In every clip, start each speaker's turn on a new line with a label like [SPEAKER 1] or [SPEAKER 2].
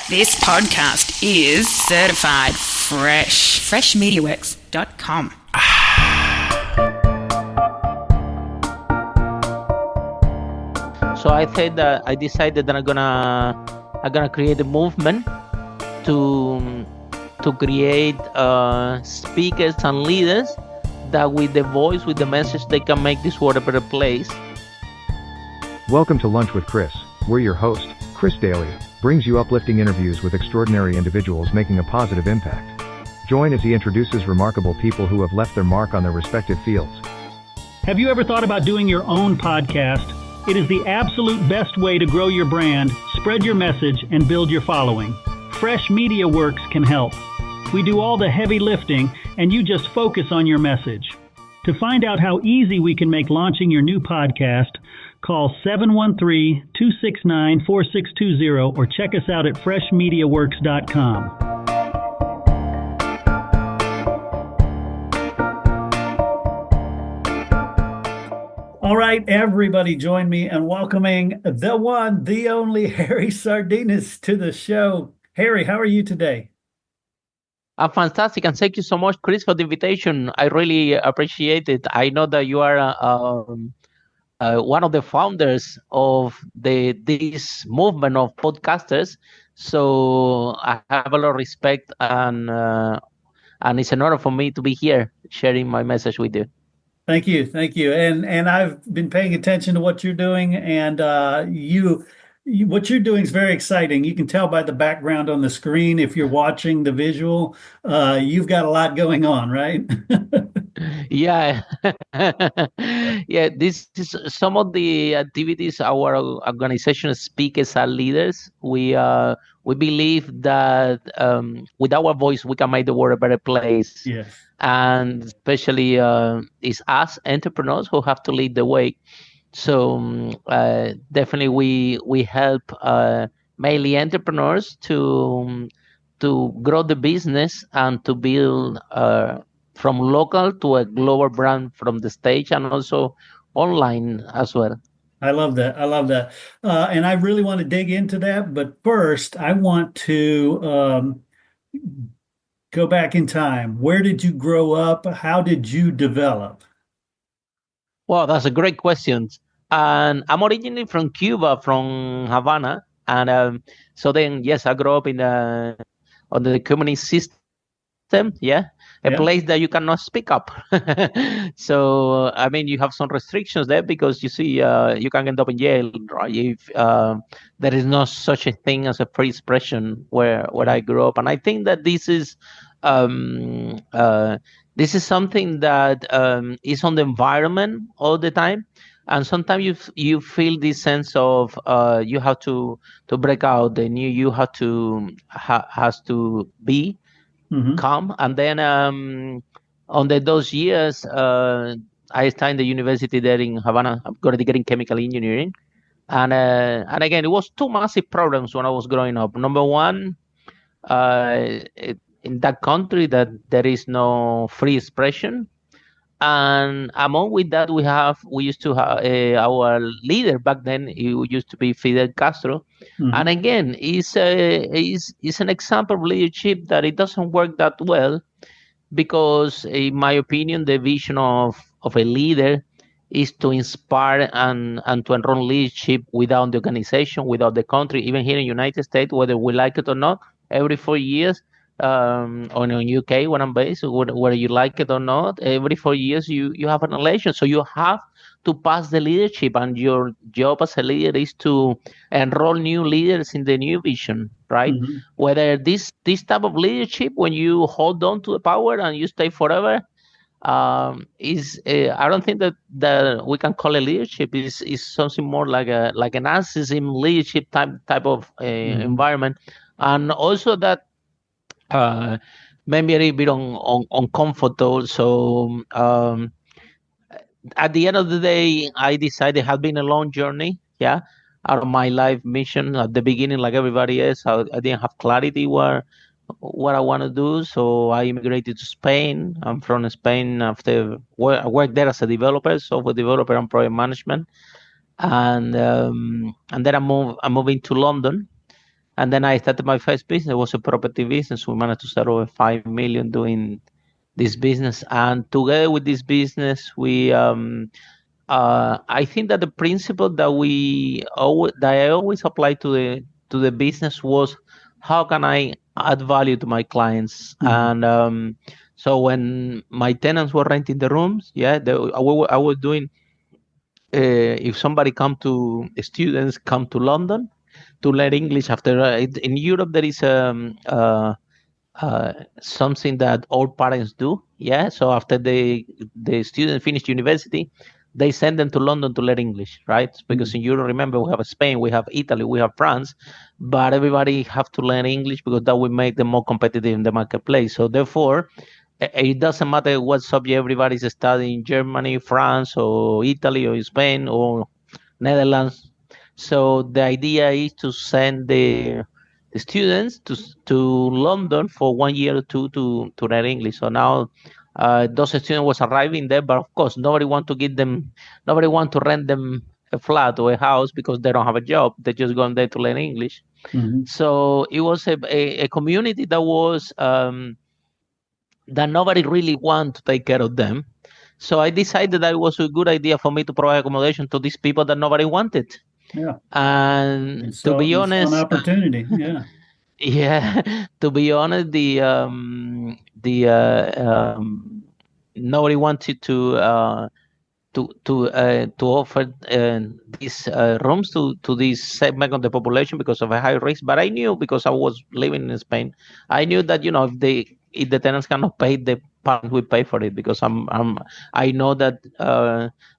[SPEAKER 1] This podcast is certified fresh. Freshmediaworks.com.
[SPEAKER 2] So I decided that I'm gonna create a movement to create speakers and leaders that with the voice, with the message, they can make this world a better place.
[SPEAKER 3] Welcome to Lunch with Chris, where your host, Chris Doelle, brings you uplifting interviews with extraordinary individuals making a positive impact. Join as he introduces remarkable people who have left their mark on their respective fields.
[SPEAKER 4] Have you ever thought about doing your own podcast? It is the absolute best way to grow your brand, spread your message, and build your following. Fresh Media Works can help. We do all the heavy lifting, and you just focus on your message. To find out how easy we can make launching your new podcast, call 713-269-4620 or check us out at freshmediaworks.com. All right, everybody, join me in welcoming the one, the only Harry Sardinas to the show. Harry, how are you today?
[SPEAKER 2] I'm fantastic, and thank you so much, Chris, for the invitation. I really appreciate it. I know that you are one of the founders of this movement of podcasters, so I have a lot of respect, and it's an honor for me to be here sharing my message with you.
[SPEAKER 4] Thank you. And I've been paying attention to what you're doing, and what you're doing is very exciting. You can tell by the background on the screen if you're watching the visual. You've got a lot going on, right?
[SPEAKER 2] Yeah. Yeah, this is some of the activities our organization speakers and leaders. We believe that with our voice we can make the world a better place.
[SPEAKER 4] Yes.
[SPEAKER 2] And especially it's us entrepreneurs who have to lead the way. So definitely we help mainly entrepreneurs to grow the business and to build from local to a global brand from the stage and also online as well.
[SPEAKER 4] I love that. And I really want to dig into that. But first, I want to go back in time. Where did you grow up? How did you develop?
[SPEAKER 2] Well, that's a great question. And I'm originally from Cuba, from Havana. And so then, yes, I grew up on the communist system, a place that you cannot speak up. So, I mean, you have some restrictions there because you see, you can end up in jail, right? If there is no such a thing as a free expression where I grew up. And I think that this is something that is on the environment all the time. And sometimes you feel this sense of you have to break out. The new you have to has to be calm. And then those years, I studied the university there in Havana. I'm going to be getting chemical engineering, and again, it was two massive problems when I was growing up. Number one, in that country, that there is no free expression. And among with that, we used to have our leader back then. He used to be Fidel Castro, and again, it's an example of leadership that it doesn't work that well, because, in my opinion, the vision of a leader is to inspire and to enroll leadership without the organization, without the country. Even here in the United States, whether we like it or not, every 4 years. Or in UK, when I'm based, whether you like it or not, every 4 years you have an election. So you have to pass the leadership, and your job as a leader is to enroll new leaders in the new vision, right? Whether this type of leadership, when you hold on to the power and you stay forever, is I don't think that we can call it leadership. Is something more like a narcissism leadership type of environment, and also that. Maybe a little bit on comfort also. At the end of the day, I decided it had been a long journey, out of my life mission. At the beginning, like everybody else, I didn't have clarity what I want to do, so I immigrated to Spain. I'm from Spain. After I worked there as a developer, software developer and project management, and then I'm moving to London. And then I started my first business. It was a property business. We managed to sell over 5 million doing this business. And together with this business, I think that the principle that I always applied to the business was, how can I add value to my clients? And so when my tenants were renting the rooms, I was doing. If students come to London to learn English after in Europe, there is something that all parents do. Yeah. So after the students finish university, they send them to London to learn English, right? Because in Europe, remember, we have Spain, we have Italy, we have France, but everybody have to learn English because that will make them more competitive in the marketplace. So therefore, it doesn't matter what subject everybody's studying, Germany, France, or Italy, or Spain, or Netherlands. So the idea is to send the students to London for 1 year or two to learn English. So now those students was arriving there, but of course nobody want to rent them a flat or a house because they don't have a job. They're just going there to learn English. So it was a community that was that nobody really want to take care of them. So I decided that it was a good idea for me to provide accommodation to these people that nobody wanted.
[SPEAKER 4] Yeah.
[SPEAKER 2] And to be honest,
[SPEAKER 4] an opportunity. Yeah.
[SPEAKER 2] Yeah, to be honest, nobody wanted to offer these rooms to this segment of the population because of a high risk. But I knew, because I was living in Spain, I knew that if the tenants cannot pay, the parents will pay for it, because I know that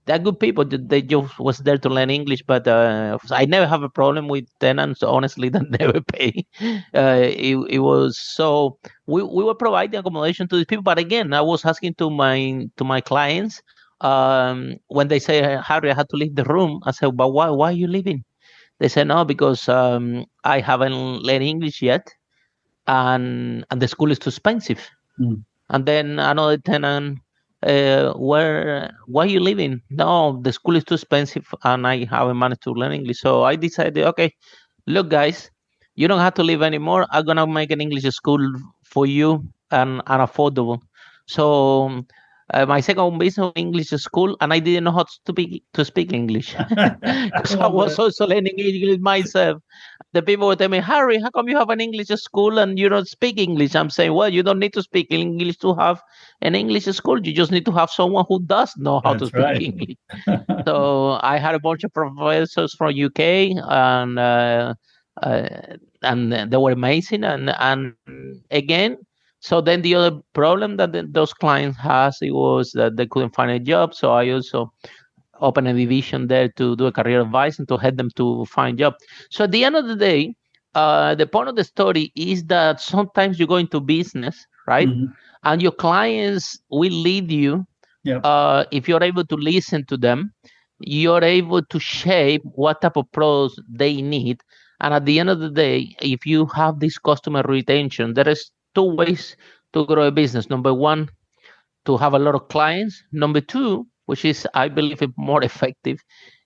[SPEAKER 2] they're good people. They just was there to learn English, but I never have a problem with tenants, honestly, that never pay. It was so we were providing accommodation to these people, but again, I was asking to my clients. When they say, Harry, I had to leave the room, I said, but why are you leaving? They said, no, because I haven't learned English yet, and the school is too expensive. And then another tenant, why are you leaving? No, the school is too expensive and I haven't managed to learn English. So I decided, okay, look, guys, you don't have to leave anymore. I'm going to make an English school for you and affordable. So my second business was English school, and I didn't know how to speak English because I was also learning English myself. The people would tell me, Harry, how come you have an English school and you don't speak English? I'm saying, well, you don't need to speak English to have an English school. You just need to have someone who does know how to speak English. So I had a bunch of professors from UK, and they were amazing. And again, so then the other problem that those clients has, it was that they couldn't find a job. So I also open a division there to do a career advice and to help them to find job. So at the end of the day, the point of the story is that sometimes you go into business, right? And your clients will lead you. If you're able to listen to them, you're able to shape what type of products they need. And at the end of the day, if you have this customer retention, there is two ways to grow a business. Number one, to have a lot of clients. Number two, which is, I believe, more effective,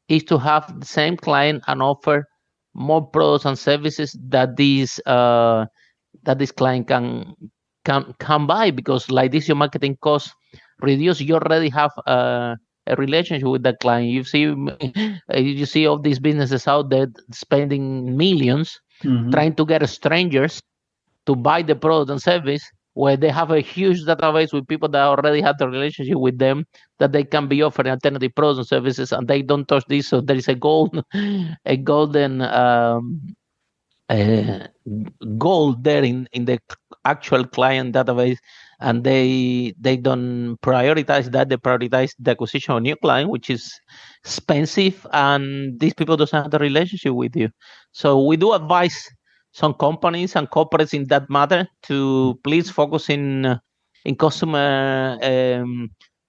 [SPEAKER 2] is to have the same client and offer more products and services that this client can buy, because like this, your marketing costs reduce. You already have a relationship with that client. You see all these businesses out there spending millions trying to get strangers to buy the product and service, where they have a huge database with people that already have the relationship with them, that they can be offering alternative products and services, and they don't touch this. So there is a golden gold there in the actual client database, and they don't prioritize that. They prioritize the acquisition of new client, which is expensive, and these people don't have the relationship with you. So we do advise some companies and corporates in that matter to please focus in customer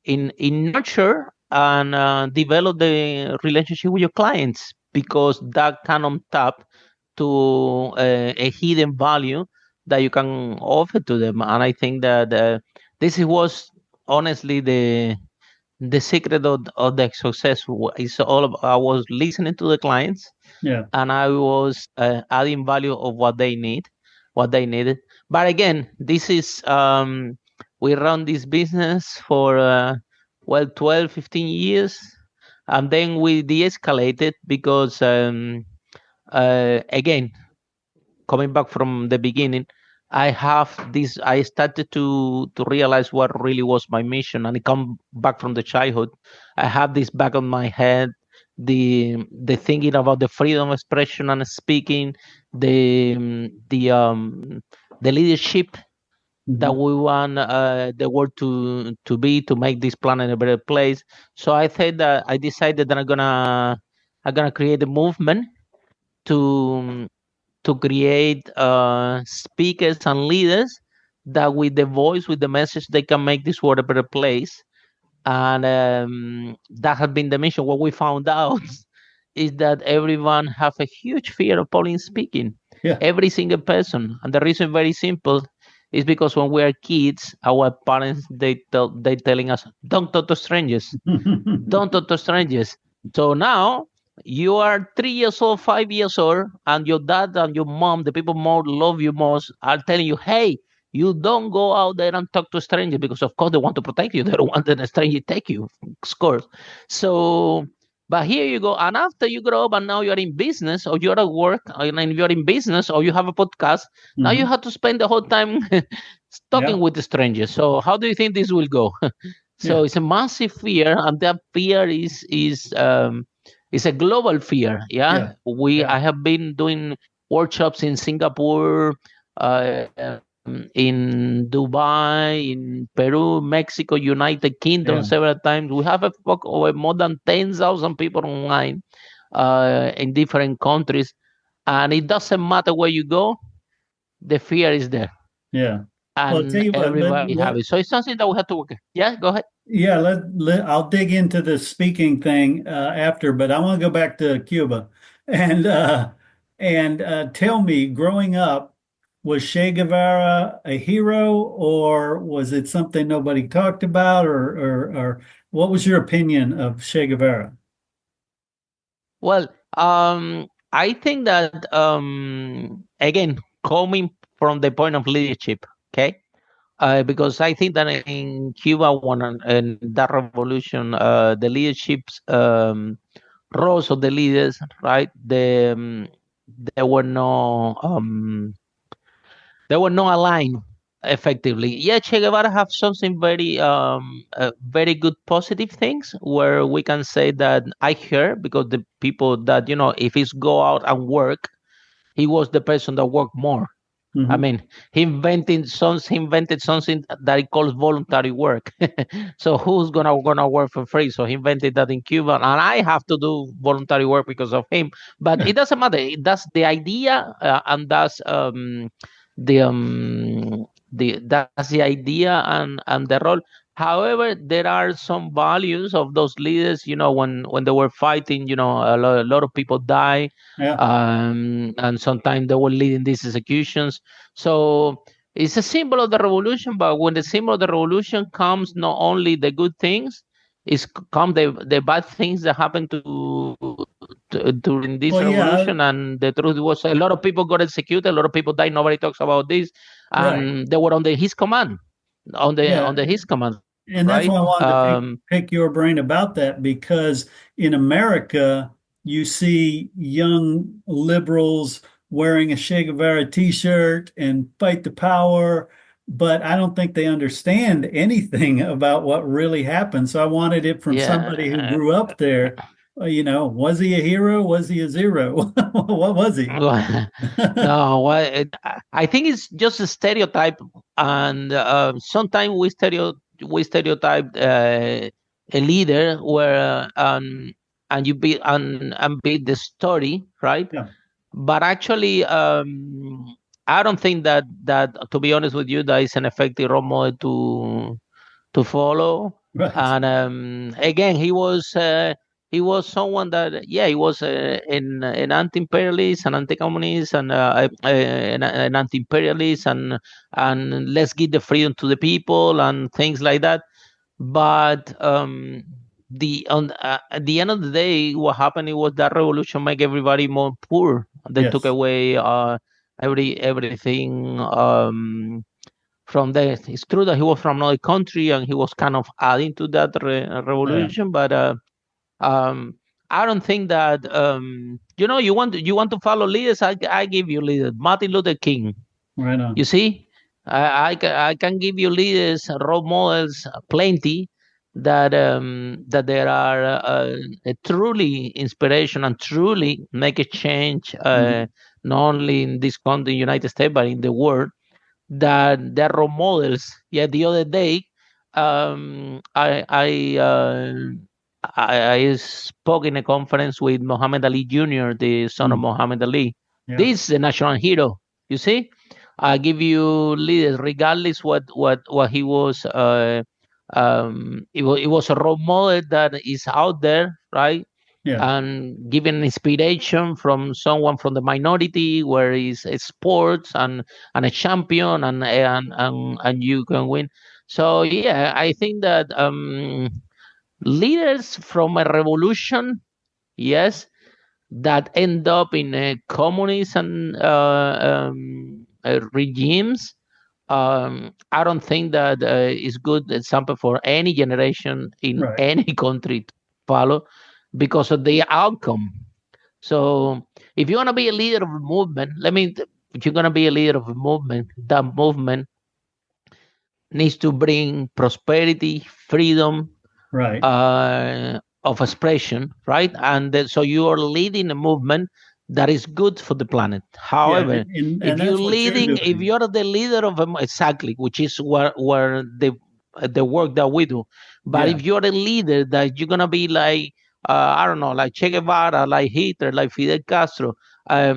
[SPEAKER 2] in nurture and develop the relationship with your clients, because that can on top to a hidden value that you can offer to them. And I think that this was honestly the secret of the success. Is all about, I was listening to the clients, and I was adding value of what they needed. But again, this is we run this business for 12, 15 years, and then we de-escalated because again, coming back from the beginning, I started to realize what really was my mission, and it come back from the childhood. I have this back on my head, the thinking about the freedom of expression and speaking, the leadership that we want the world to be, to make this planet a better place. So I decided that I'm gonna create a movement to create speakers and leaders that with the voice, with the message, they can make this world a better place. And that has been the mission. What we found out is that everyone have a huge fear of public speaking. Every single person. And the reason very simple is because when we are kids, our parents, they telling us, don't talk to strangers. Don't talk to strangers. So now you are 3 years old, 5 years old, and your dad and your mom, the people more love you most, are telling you, hey, you don't go out there and talk to strangers, because of course they want to protect you. They don't want that a stranger take you, of course. So, but here you go. And after you grow up and now you're in business, or you're at work, and you're in business, or you have a podcast, now you have to spend the whole time talking with the strangers. So how do you think this will go? So it's a massive fear, and that fear is a global fear. I have been doing workshops in Singapore, in Dubai, in Peru, Mexico, United Kingdom several times. We have over more than 10,000 people online in different countries, and it doesn't matter where you go, the fear is there. And everybody have it. So it's something that we have to work. Yeah, go ahead.
[SPEAKER 5] I'll dig into the speaking thing after, but I want to go back to Cuba and tell me, growing up, was Che Guevara a hero, or was it something nobody talked about, or what was your opinion of Che Guevara?
[SPEAKER 2] Well, I think that again, coming from the point of leadership, okay. Because I think that in Cuba, and that revolution, the leadership's roles of the leaders, right? There were no aligned effectively. Yeah, Che Guevara have something very good positive things, where we can say that I heard, because the people that, if he's go out and work, he was the person that worked more. I mean, he invented something that he calls voluntary work. So who's gonna work for free? So he invented that in Cuba, and I have to do voluntary work because of him. But it doesn't matter. That's the idea, and that's that's the idea and the role. However, there are some values of those leaders. When they were fighting, a lot of people die, and sometimes they were leading these executions. So it's a symbol of the revolution. But when the symbol of the revolution comes, not only the good things, come the bad things that happened during this revolution. And the truth was, a lot of people got executed, a lot of people died. Nobody talks about this, and they were under his command. Under his command.
[SPEAKER 5] And that's why I wanted to pick your brain about that, because in America, you see young liberals wearing a Che Guevara t-shirt and fight the power, but I don't think they understand anything about what really happened. So I wanted it from somebody who grew up there. Was he a hero? Was he a zero? What was he?
[SPEAKER 2] No, I think it's just a stereotype, and sometimes we stereotype a leader where and you be the story, right? But actually, I don't think that to be honest with you, that is an effective role model to follow. And again, he was someone that he was an anti-imperialist, an anti-communist, and an anti-imperialist, and let's give the freedom to the people and things like that. But at the end of the day, what happened was that revolution make everybody more poor. They took away everything from there. It's true that he was from another country and he was kind of adding to that revolution, but I don't think that you want to follow leaders. I give you leaders. Martin Luther King.
[SPEAKER 5] Right on.
[SPEAKER 2] You see, I can give you leaders, role models, plenty that there are truly inspiration and truly make a change, not only in this country, United States, but in the world. That they're role models. Yeah, the other day, I spoke in a conference with Muhammad Ali Jr., the son of Muhammad Ali. Yeah. This is a national hero. You see, I give you leaders regardless what he was. It was a role model that is out there, right? Yeah. And giving inspiration from someone from the minority, where is sports and a champion and you can win. So yeah, I think that leaders from a revolution, yes, that end up in a communist and regimes. I don't think that is good example for any generation in any country to follow because of the outcome. So if you want to be a leader of a movement, if you're going to be a leader of a movement, that movement needs to bring prosperity, freedom, of expression, right? And so you are leading a movement that is good for the planet. However, if you're the leader of exactly, which is where the work that we do. But if you're a leader that you're gonna be like I don't know, like Che Guevara, like Hitler, like Fidel Castro,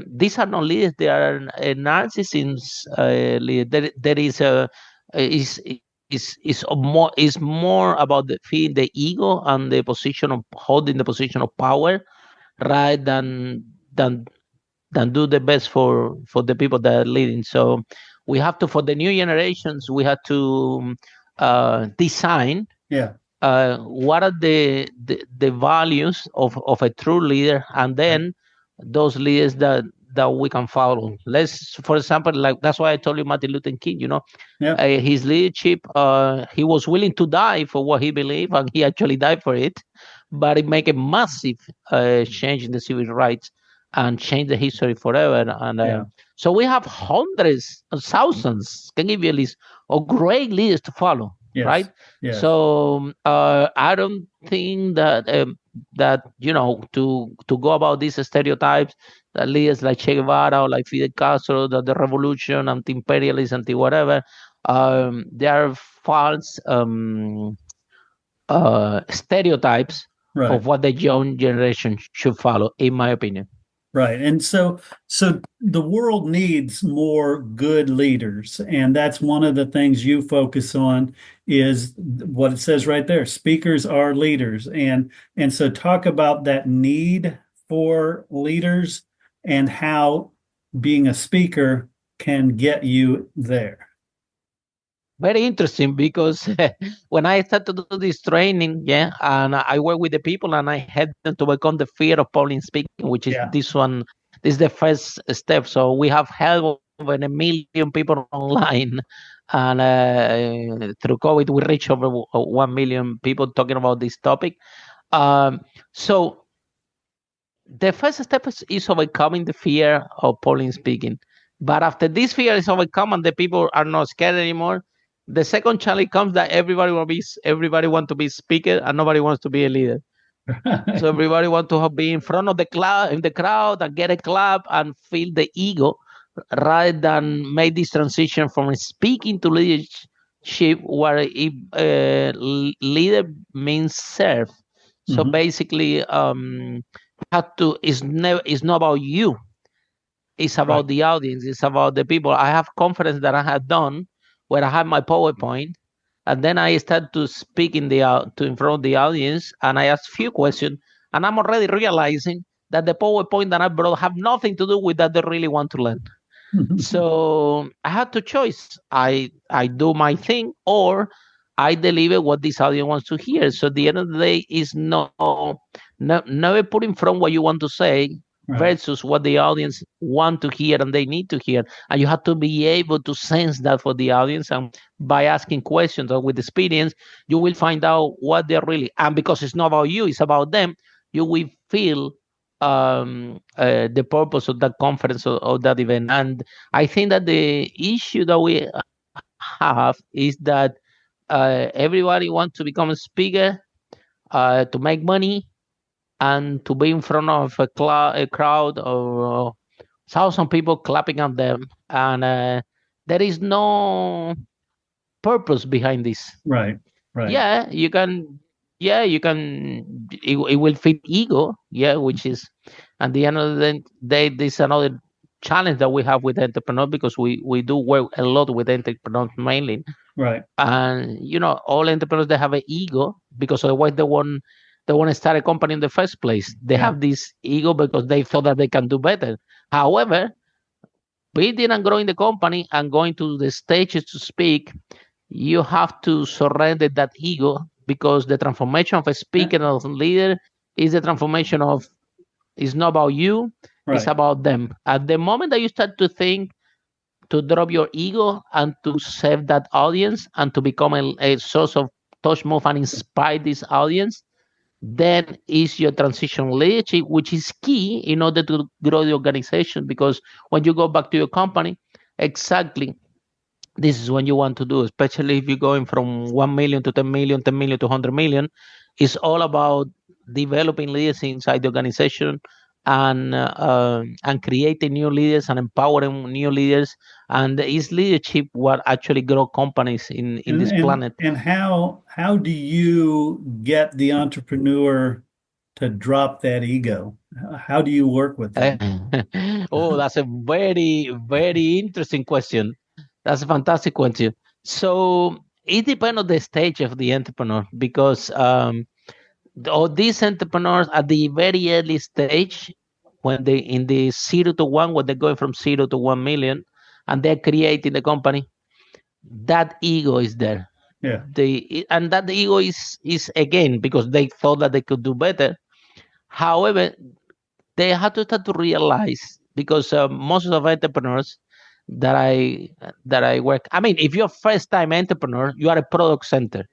[SPEAKER 2] these are not leaders. They are narcissists. There is more about feeding the ego and the position of holding the position of power, right? Than do the best for the people that are leading. So we have to, for the new generations, we have to design what are the values of a true leader, and then those leaders that we can follow. Let's, for example, like that's why I told you Martin Luther King. His leadership. He was willing to die for what he believed, and he actually died for it. But it made a massive change in the civil rights and change the history forever. And so we have hundreds of thousands, can give you a list of great leaders to follow, right? Yes. So I don't think that to go about these stereotypes, that leaders like Che Guevara or like Fidel Castro, that the revolution, anti-imperialist, anti-whatever, they are false stereotypes of what the young generation should follow, in my opinion.
[SPEAKER 5] Right. And so the world needs more good leaders. And that's one of the things you focus on is what it says right there. Speakers are leaders. And so talk about that need for leaders and how being a speaker can get you there.
[SPEAKER 2] Very interesting, because when I started to do this training, and I work with the people and I had them to overcome the fear of public speaking, which is this one. This is the first step. So we have helped over 1 million people online, and through COVID, we reached over 1 million people talking about this topic. So the first step is overcoming the fear of public speaking. But after this fear is overcome and the people are not scared anymore, the second challenge comes that everybody want to be speaker and nobody wants to be a leader. So everybody want to be in front of the crowd and get a clap and feel the ego, rather than make this transition from speaking to leadership, where leader means serve. So basically, it's not about you. It's about the audience. It's about the people. I have conference that I have done where I have my PowerPoint, and then I start to speak in front of the audience, and I ask few questions, and I'm already realizing that the PowerPoint that I brought have nothing to do with that they really want to learn. So I had to choose. I do my thing, or I deliver what this audience wants to hear. So at the end of the day, is never put in front what you want to say versus what the audience want to hear and they need to hear. And you have to be able to sense that for the audience. And by asking questions or with experience, you will find out what they're really. And because it's not about you, it's about them, you will feel the purpose of that conference or that event. And I think that the issue that we have is that everybody wants to become a speaker, to make money, and to be in front of a crowd of 1,000 people clapping at them. And there is no purpose behind this.
[SPEAKER 5] Right.
[SPEAKER 2] Yeah, you can. It will fit ego. Yeah, which is at the end of the day, this is another challenge that we have with entrepreneurs, because we do work a lot with entrepreneurs mainly.
[SPEAKER 5] Right.
[SPEAKER 2] And all entrepreneurs, they have an ego, because otherwise they want to start a company in the first place. They have this ego because they thought that they can do better. However, building and growing the company and going to the stages to speak, you have to surrender that ego, because the transformation of a speaker and of a leader is the transformation of, it's not about you, it's about them. At the moment that you start to think to drop your ego and to serve that audience and to become a source of touch, move, and inspire this audience, then is your transition leadership, which is key in order to grow the organization. Because when you go back to your company, exactly this is what you want to do, especially if you're going from 1 million to 10 million, 10 million to 100 million. It's all about developing leaders inside the organization and creating new leaders and empowering new leaders. And is leadership what actually grow companies in this planet.
[SPEAKER 5] And how do you get the entrepreneur to drop that ego? How do you work with them?
[SPEAKER 2] Oh, that's a very, very interesting question. That's a fantastic question. So it depends on the stage of the entrepreneur, because all these entrepreneurs at the very early stage, when they in the 0 to 1, when they're going from 0 to 1 million, and they're creating the company, that ego is there.
[SPEAKER 5] Yeah.
[SPEAKER 2] And that ego is again because they thought that they could do better. However, they have to start to realize, because most of the entrepreneurs that I work, I mean, if you're a first-time entrepreneur, you are a product center,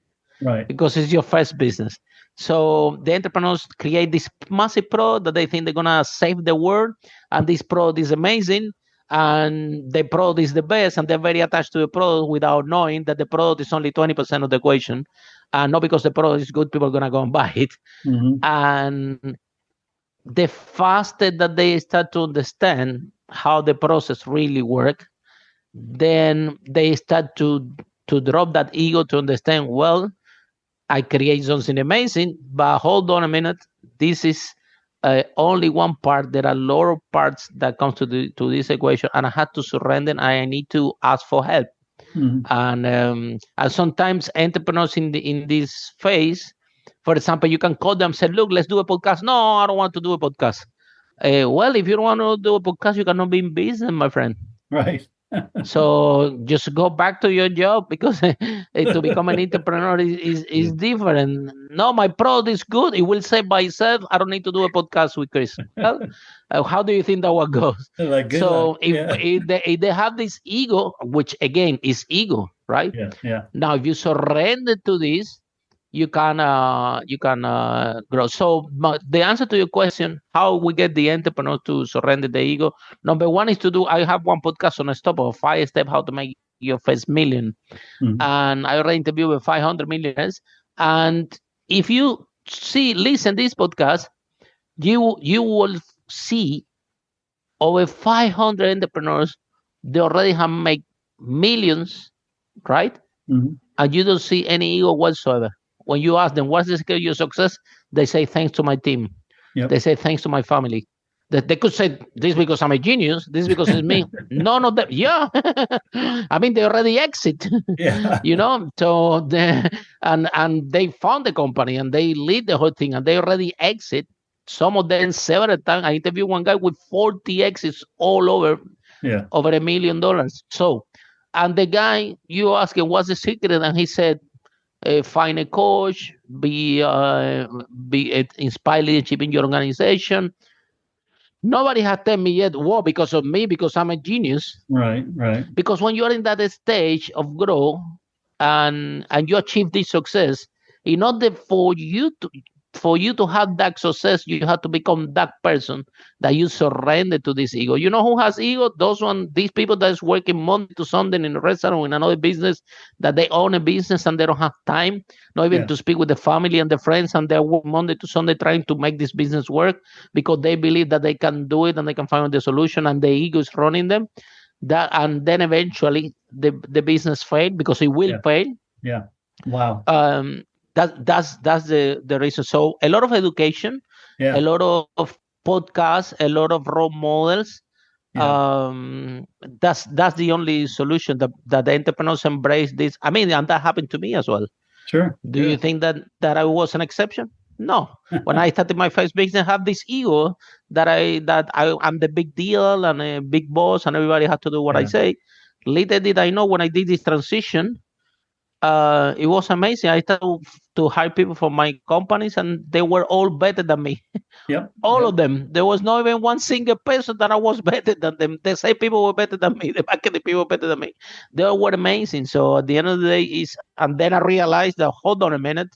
[SPEAKER 5] right?
[SPEAKER 2] Because it's your first business. So the entrepreneurs create this massive product that they think they're gonna save the world, and this product is amazing, and the product is the best, and they're very attached to the product without knowing that the product is only 20% of the equation, and not because the product is good, people are gonna go and buy it. And the faster that they start to understand how the process really works, then they start to drop that ego to understand, well, I create something amazing, but hold on a minute, this is only one part. There are a lot of parts that comes to this equation, and I had to surrender, and I need to ask for help. And sometimes entrepreneurs in this phase, for example, you can call them and say, look, let's do a podcast. No, I don't want to do a podcast. Well, if you don't want to do a podcast, you cannot be in business, my friend.
[SPEAKER 5] Right.
[SPEAKER 2] So just go back to your job, because to become an entrepreneur is different. No, my product is good. It will say by itself. I don't need to do a podcast with Chris. Well, how do you think that one goes? So if they have this ego, which again is ego, right?
[SPEAKER 5] Yeah.
[SPEAKER 2] Now, if you surrender to this, you can grow. So the answer to your question, how we get the entrepreneur to surrender the ego, number one is I have one podcast on a stop of 5 steps how to make your first million. And I already interviewed with 500 millionaires. And if you listen this podcast, you will see over 500 entrepreneurs, they already have made millions, right? And you don't see any ego whatsoever. When you ask them, what's the secret of your success? They say, thanks to my team. They say, thanks to my family. They could say, this because I'm a genius. This because it's me. None of them. Yeah. I mean, they already exit. So and they found the company, and they lead the whole thing, and they already exit. Some of them several times. I interviewed one guy with 40 exits all over, over $1 million. So, and the guy, you ask him, what's the secret? And he said, find a coach, be inspire leadership in your organization. Nobody has told me yet, "Whoa, because of me, because I'm a genius."
[SPEAKER 5] Right.
[SPEAKER 2] Because when you're in that stage of growth and you achieve this success, in order for you to have that success, you have to become that person that you surrender to this ego. You know who has ego? These people that is working Monday to Sunday in a restaurant or in another business, that they own a business and they don't have time, not even to speak with the family and the friends, and they're working Monday to Sunday trying to make this business work because they believe that they can do it and they can find the solution, and the ego is running them. And then eventually the business fail because it will fail.
[SPEAKER 5] Yeah. Wow.
[SPEAKER 2] That's the reason. So a lot of education, a lot of podcasts, a lot of role models. That's the only solution that the entrepreneurs embrace this. I mean, and that happened to me as well.
[SPEAKER 5] Sure.
[SPEAKER 2] Do you think that I was an exception? No. When I started my first business, I have this ego that I'm the big deal and a big boss and everybody had to do what I say. Little did I know, when I did this transition, it was amazing. I started to hire people from my companies, and they were all better than me. All of them. There was not even one single person that I was better than them. The same people were better than me. The marketing people were better than me. They all were amazing. So at the end of the day, and then I realized that, hold on a minute,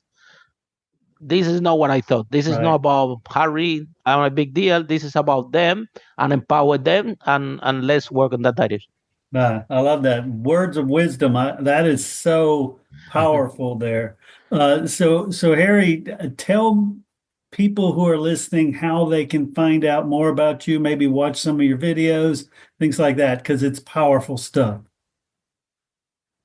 [SPEAKER 2] this is not what I thought. This is not about Harry, I'm a big deal. This is about them and empower them, and let's work on that direction.
[SPEAKER 5] I love that. Words of wisdom. That is so powerful there. So Harry, tell people who are listening how they can find out more about you, maybe watch some of your videos, things like that, because it's powerful stuff.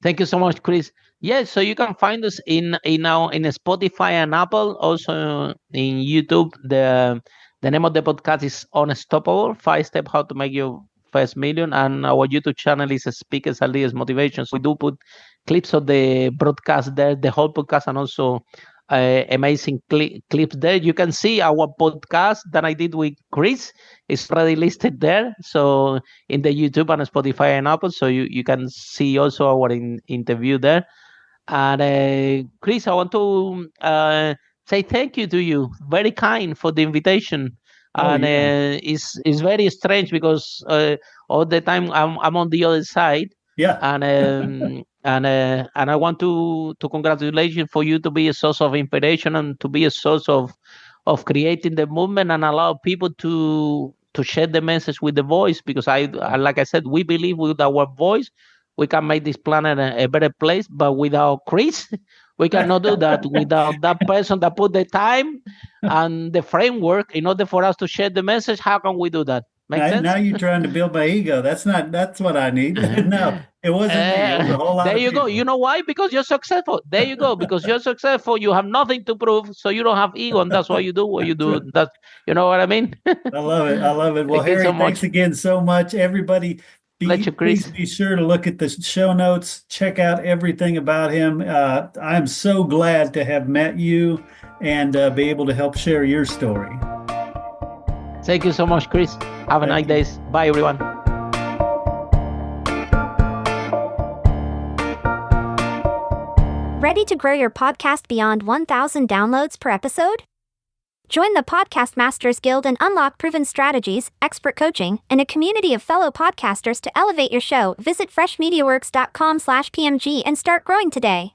[SPEAKER 2] Thank you so much, Chris. Yes, so you can find us in Spotify and Apple, also in YouTube. The name of the podcast is Unstoppable: 5 Steps How to Make Your First Million, and our YouTube channel is Speakers and Leaders Motivation. So we do put clips of the broadcast there, the whole podcast, and also amazing clips there. You can see our podcast that I did with Chris is already listed there. So in the YouTube and Spotify and Apple, so you can see also our interview there. And Chris, I want to say thank you to you. Very kind for the invitation. It's very strange because all the time I'm on the other side. And I want to congratulate you for you to be a source of inspiration and to be a source of creating the movement and allow people to share the message with the voice, because like I said, we believe with our voice we can make this planet a better place, but without Chris, we cannot do that. Without that person that put the time and the framework in order for us to share the message, how can we do that? Make sense?
[SPEAKER 5] Now you're trying to build my ego. That's what I need. No, it wasn't me. It was a whole lot
[SPEAKER 2] there
[SPEAKER 5] of
[SPEAKER 2] you
[SPEAKER 5] people.
[SPEAKER 2] go. You know why? Because you're successful. There you go. Because you're successful. You have nothing to prove, so you don't have ego, and that's why you do what you do. That's, you know what I mean?
[SPEAKER 5] I love it. Well, Harry, thanks again so much. Everybody, please be sure to look at the show notes. Check out everything about him. I'm so glad to have met you and be able to help share your story.
[SPEAKER 2] Thank you so much, Chris. Have a nice day. Bye, everyone.
[SPEAKER 6] Ready to grow your podcast beyond 1,000 downloads per episode? Join the Podcast Masters Guild and unlock proven strategies, expert coaching, and a community of fellow podcasters to elevate your show. Visit freshmediaworks.com/PMG and start growing today.